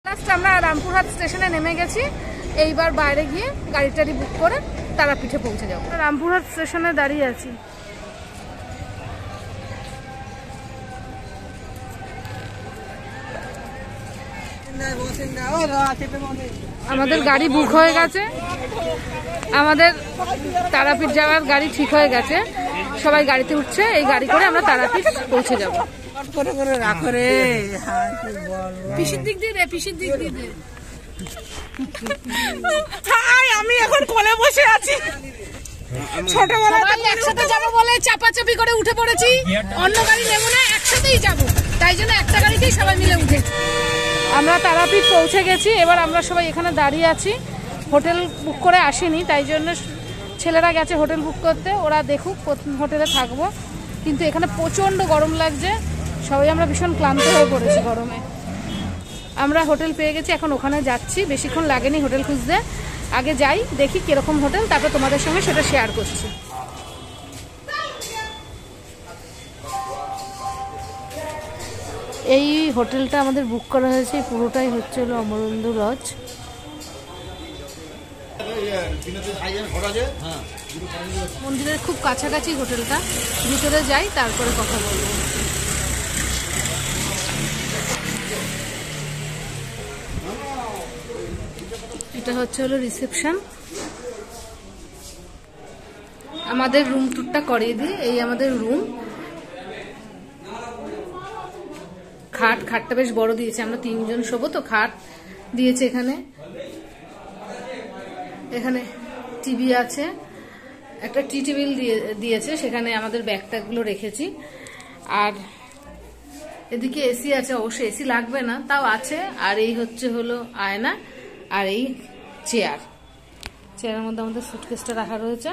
Last আমরা রামপুরহাট স্টেশনে নেমে গেছি। এইবার বাইরে গিয়ে গাড়ি টাড়ি বুক করে তারাপীঠে পৌঁছে যাবো। রামপুরহাট স্টেশনে দাঁড়িয়ে আছি। আমাদের গাড়ি বুক হয়ে গেছে, আমাদের তারাপীঠ যাওয়ার গাড়ি ঠিক হয়ে গেছে। সবাই গাড়িতে উঠছে, এই গাড়ি করে আমরা তারাপীঠ পৌঁছে যাবো। পিসির দিক দিয়ে দে, পিসির দিক দিয়ে দে। আমি এখন কোলে বসে আছি। ছোটবেলায় একসাথে যাবো বলে চাপাচাপি করে উঠে পড়েছি, অন্য গাড়ি নেবো না, একসাথেই যাবো, তাই জন্য একটা গাড়িতেই সবাই মিলে উঠেছি। আমরা তারাপীঠ পৌঁছে গেছি। এবার আমরা সবাই এখানে দাঁড়িয়ে আছি। হোটেল বুক করে আসিনি, তাই জন্য ছেলেরা গেছে হোটেল বুক করতে। ওরা দেখুক হোটেলে থাকবো, কিন্তু এখানে প্রচণ্ড গরম লাগছে। সবাই আমরা ভীষণ ক্লান্ত হয়ে পড়েছি গরমে। আমরা হোটেল পেয়ে গেছি, এখন ওখানে যাচ্ছি। বেশিক্ষণ লাগেনি হোটেল খুঁজতে। আগে যাই, দেখি কিরকম হোটেল, তারপর তোমাদের সঙ্গে সেটা শেয়ার করছি। এই হোটেলটা আমাদের বুক করা হয়েছে, পুরোটাই হচ্ছে হলো অমরেন্দু লজ। মন্দিরের খুব কাছাকাছি হোটেলটা, ভিতরে যাই তারপরে কথা বলবো। এটা হচ্ছে হলো রিসেপশন। আমাদের রুম টুরটা করিয়ে দিই। এই আমাদের রুম। খাটটা বেশ বড় দিয়েছে, আমরা 3 জন শোবো তো। খাট দিয়েছে এখানে। এখানে টিভি আছে, একটা টি টেবিল দিয়েছে, সেখানে আমাদের ব্যাগটাগুলো রেখেছি। আর এদিকে এসি আছে, অবশ্যই এসি লাগবে না, তাও আছে। আর এই হচ্ছে হলো আয়না, আর এই চেয়ারের মধ্যে আমাদের সুটকেসটা রাখা রয়েছে।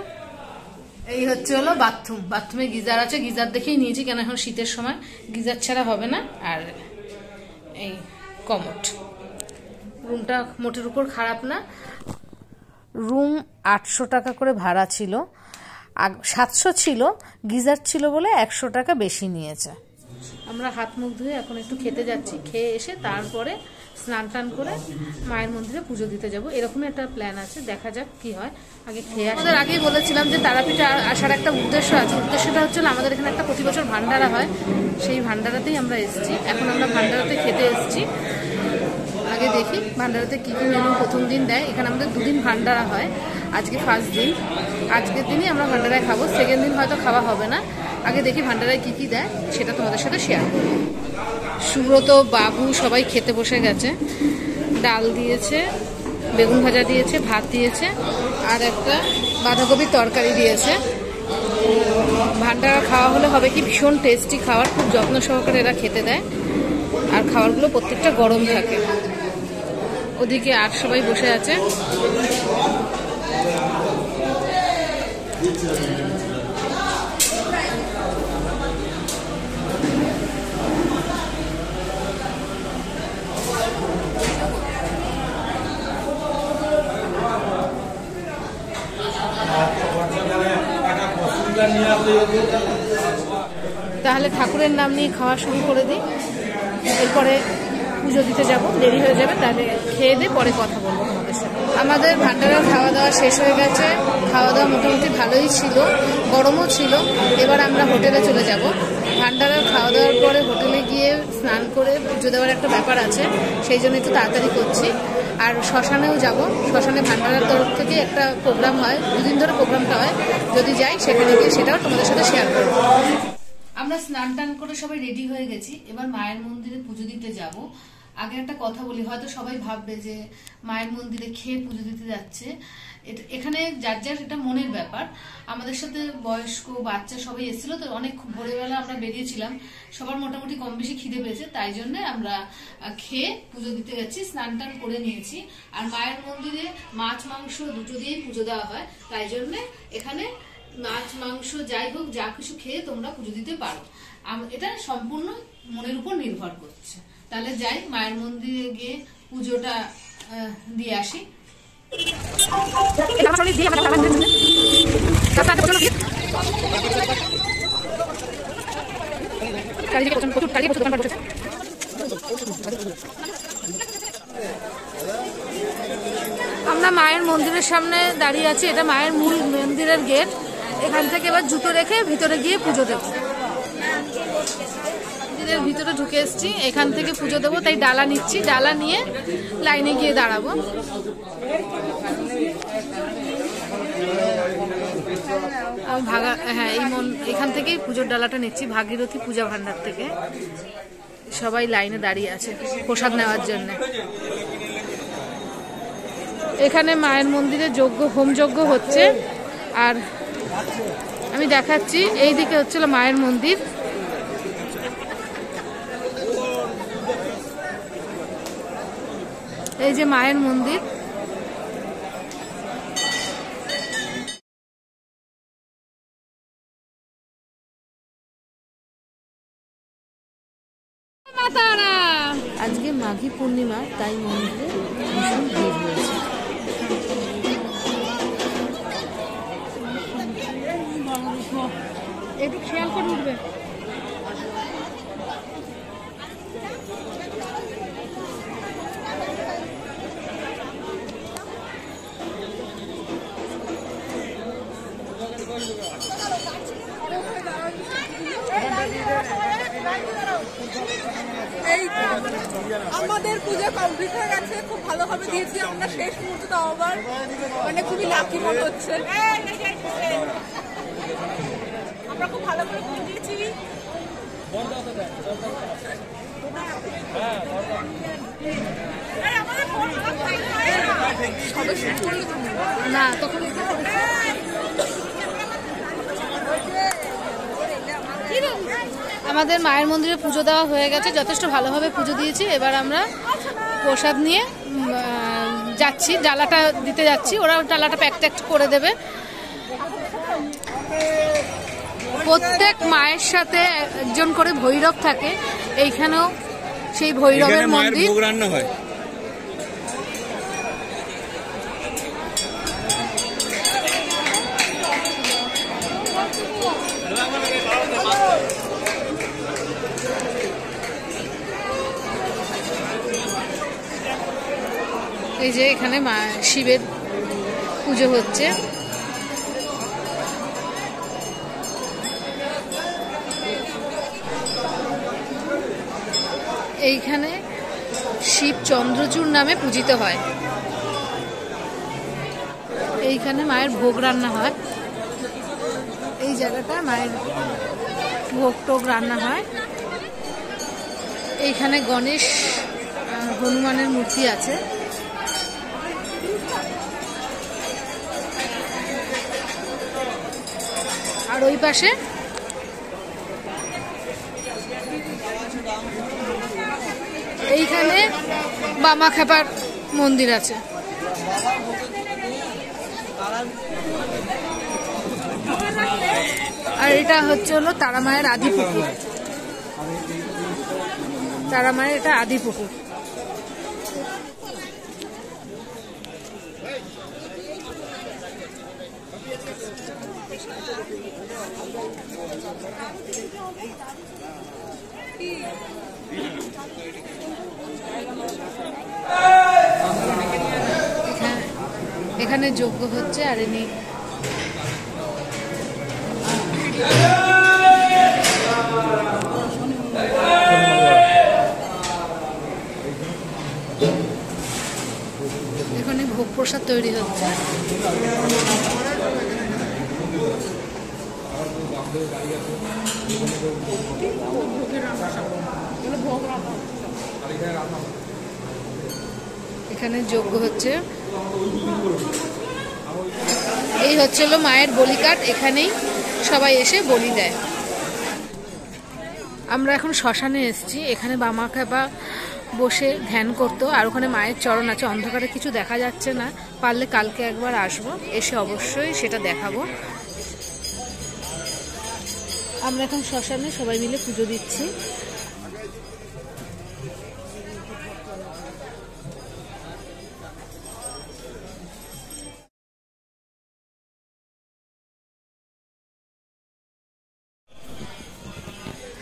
এই হচ্ছে হলো বাথরুম। বাথরুমে গিজার আছে, গিজার দেখেই নিয়েছি, কেন এখন শীতের সময় গিজার ছাড়া হবে না। আর এই কমোড। রুমটা মোটের উপর খারাপ না। রুম 800 টাকা করে ভাড়া ছিল, 700 ছিল, গিজার ছিল বলে 100 টাকা বেশি নিয়েছে। আমরা হাত মুখ ধুয়ে এখন একটু খেতে যাচ্ছি। খেয়ে এসে তারপরে স্নান টান করে মায়ের মন্দিরে পুজো দিতে যাব, এরকমই একটা প্ল্যান আছে। দেখা যাক কি হয়। আগে খেয়ে আমাদের আগেই বলেছিলাম যে তারাপীঠে আসার একটা উদ্দেশ্য আছে। উদ্দেশ্যটা হচ্ছে আমাদের এখানে একটা প্রতি বছর ভান্ডারা হয়, সেই ভান্ডারাতেই আমরা এসেছি। এখন আমরা ভান্ডারাতে খেতে এসেছি। আগে দেখি ভান্ডারাতে কী কী মেনু প্রথম দিন দেয়। এখানে আমাদের 2 দিন ভান্ডারা হয়, আজকে ফার্স্ট দিন। আজকের দিনই আমরা ভান্ডারায় খাবো, সেকেন্ড দিন হয়তো খাওয়া হবে না। আগে দেখি ভান্ডারায় কী কী দেয়, সেটা তোমাদের সাথে শেয়ার করব। সুব্রত, বাবু সবাই খেতে বসে গেছে। ডাল দিয়েছে, বেগুন ভাজা দিয়েছে, ভাত দিয়েছে, আর একটা বাঁধাকপির তরকারি দিয়েছে। ভান্ডারা খাওয়া হলে হবে কি ভীষণ টেস্টি খাবার, খুব যত্ন সহকারে এরা খেতে দেয়। আর খাবারগুলো প্রত্যেকটা গরম থাকে। ওদিকে আর সবাই বসে আছে। তাহলে ঠাকুরের নাম নিয়ে খাওয়া শুরু করে দিই, এরপরে পুজো দিতে যাব, দেরি হয়ে যাবে। তাহলে খেয়ে দিয়ে পরে কথা বলবো তোমাদের সাথে। আমাদের ভান্ডারার খাওয়া দাওয়া শেষ হয়ে গেছে। খাওয়া দাওয়া মোটামুটি ভালোই ছিল, গরমও ছিল। এবার আমরা হোটেলে চলে যাব। ভান্ডারার খাওয়া দাওয়ার পরে হোটেলে গিয়ে স্নান করে পুজো দেওয়ার একটা ব্যাপার আছে, সেই জন্য একটু তাড়াতাড়ি করছি। আর শ্মশানেও যাব। শ্মশানে ভান্ডারার তরফ থেকে একটা প্রোগ্রাম হয়, 2 দিন ধরে প্রোগ্রামটা হয়। যদি যাই সেখানে গিয়ে সেটাও তোমাদের সাথে শেয়ার করবো। আমরা স্নান টান করে সবাই রেডি হয়ে গেছি। এবার মায়ের মন্দিরে পুজো দিতে যাব। আগে একটা কথা বলি, হয়তো সবাই ভাববে যে মায়ের মন্দিরে খেয়ে পুজো দিতে যাচ্ছে। এখানে যার যার এটা মনের ব্যাপার। আমাদের সাথে বয়স্ক বাচ্চা সবাই এসেছিল, তো অনেক ভোরবেলা আমরা বেরিয়েছিলাম। সবার মোটামুটি কম বেশি খিদে পেয়েছে, তাই জন্য আমরা খেয়ে পুজো দিতে যাচ্ছি। স্নান টান করে নিয়েছি। আর মায়ের মন্দিরে মাছ মাংস দুটো দিয়েই পুজো দেওয়া হয়, তাই জন্য এখানে মাছ মাংস যাই হোক যা কিছু খেয়ে তোমরা পুজো দিতে পারো। এটা সম্পূর্ণ মনের উপর নির্ভর করছে। তাহলে যাই, মায়ের মন্দিরে গিয়ে পুজোটা দিয়ে আসি। আমরা মায়ের মন্দিরের সামনে দাঁড়িয়ে আছি, এটা মায়ের মূল মন্দিরের গেট। এখান থেকে এবার জুতো রেখে ভিতরে গিয়ে পুজো দেবো। মন্দিরের ভিতরে ঢুকে এসেছি, এখান থেকে পুজো দেবো, তাই ডালা নিচ্ছি। ডালা নিয়ে লাইনে গিয়ে দাঁড়াবো। হ্যাঁ, এখান থেকেই পুজোর ডালাটা নিচ্ছি, ভাগীরথী পূজা ভান্ডার থেকে। সবাই লাইনে দাঁড়িয়ে আছে প্রসাদ নেওয়ার জন্য। এখানে মায়ের মন্দিরে হোম যজ্ঞ হচ্ছে। আর আমি দেখাচ্ছি, এই দিকে হচ্ছিল মায়ের মন্দির। এই যে মায়ের মন্দির। আজকে মাঘী পূর্ণিমা, তাই মন্দিরে ভীষণ ভিড় হয়েছে। একটু খেয়াল করে উঠবে। আমাদের পূজা কমপ্লিট হয়ে গেছে, খুব ভালোভাবে দিয়েছি আমরা। শেষ মুহূর্তে আবার মানে খুবই লাকি মনে হচ্ছে। আমরা খুব ভালো করে পুজো দিয়েছি। না তখন আমাদের মায়ের মন্দিরে পুজো দেওয়া হয়ে গেছে, যথেষ্ট ভালোভাবে পুজো দিয়েছি। এবার আমরা প্রসাদ নিয়ে যাচ্ছি, ডালাটা দিতে যাচ্ছি। ওরা ডালাটা প্যাক ট্যাক করে দেবে। প্রত্যেক মায়ের সাথে একজন করে ভৈরব থাকে, এইখানেও সেই ভৈরবের মন্দির। রান্না হয়। এই যে এখানে শিবের পুজো হচ্ছে। এইখানে শিব চন্দ্রচূড় নামে পূজিত হয়। এইখানে মায়ের ভোগ রান্না হয়। এই জায়গাটা মায়ের ভোগ টোগ রান্না হয়। এইখানে গণেশ হনুমানের মূর্তি আছে। আর ওই পাশে এইখানে বামাখ্যাপার মন্দির আছে। আর এটা হলো তারা মায়ের আদি পুকুর। তারা মায়ের এটা আদি পুকুর। এখানে যজ্ঞ হচ্ছে। আর ইনি এখানে ভোগ প্রসাদ তৈরি হচ্ছে। এখানে যজ্ঞ হচ্ছে। এই হচ্ছিল মায়ের বলিকাট। এখানেই সবাই এসে বলি দেয়। আমরা এখন শ্মশানে এসেছি। এখানে বামাখ্যাপা বসে ধ্যান করতো। আর ওখানে মায়ের চরণ আছে। অন্ধকারে কিছু দেখা যাচ্ছে না, পারলে কালকে একবার আসবো, এসে অবশ্যই সেটা দেখাবো। আমরা এখন শ্মশানে সবাই মিলে পুজো দিচ্ছি।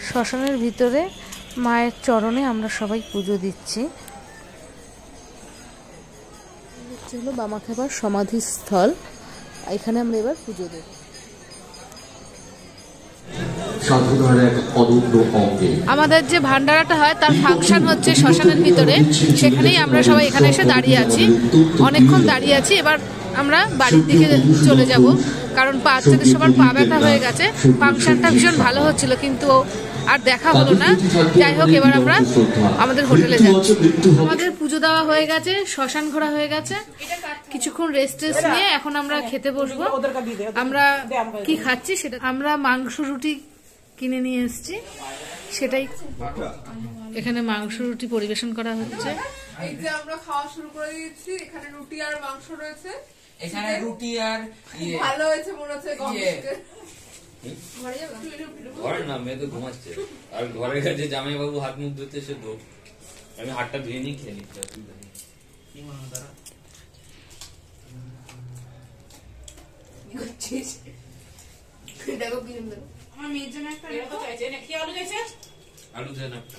শ্মশানের ভিতরে মায়ের চরণে আমরা সবাই পুজো দিচ্ছি। হলো বামাখ্যাপার সমাধিস্থল, এখানে আমরা এবার পুজো দেব। আমাদের যে ভান্ডারাটা হয় তার ফাংশন হচ্ছে শ্মশানের ভিতরে, সেখানেই আমরা সবাই এখানে এসে দাঁড়িয়ে আছি, অনেকক্ষণ দাঁড়িয়ে আছি। এবার আমরা বাড়ির দিকে চলে যাব, কারণ বাচ্চাদের সবার পা ব্যথা হয়ে গেছে। ফাংশনটা ভীষণ ভালো হচ্ছিল কিন্তু আর দেখা হলো না। যাই হোক, এবার আমরা আমাদের হোটেলে যাচ্ছি। আমাদের পুজো দেওয়া হয়ে গেছে, শ্মশান ঘোরা হয়ে গেছে, কিছুক্ষণ রেস্ট নিয়ে এখন আমরা খেতে বসবো। আমরা কি খাচ্ছি সেটা, আমরা মাংস রুটি কিনে নিয়ে এসেছি, সেটাই এখানে মাংস রুটি পরিবেশন করা হচ্ছে। এই যে আমরা খাওয়া শুরু করে দিয়েছি, এখানে রুটি আর মাংস রয়েছে। এখানে রুটি আর ভালো হয়েছে মনে হচ্ছে। ঘরে না, মেয়ে তো ঘুমাচ্ছে, আর ঘরে গেছে জামাই বাবু হাত মুখ ধুতে, সে ধোক, আমি হাতটা ধুয়ে নিই, খেয়ে নিচ্ছি। দেখো আমার মেয়ের জন্য একটা আলু চাইছে। আলু দেন একটা।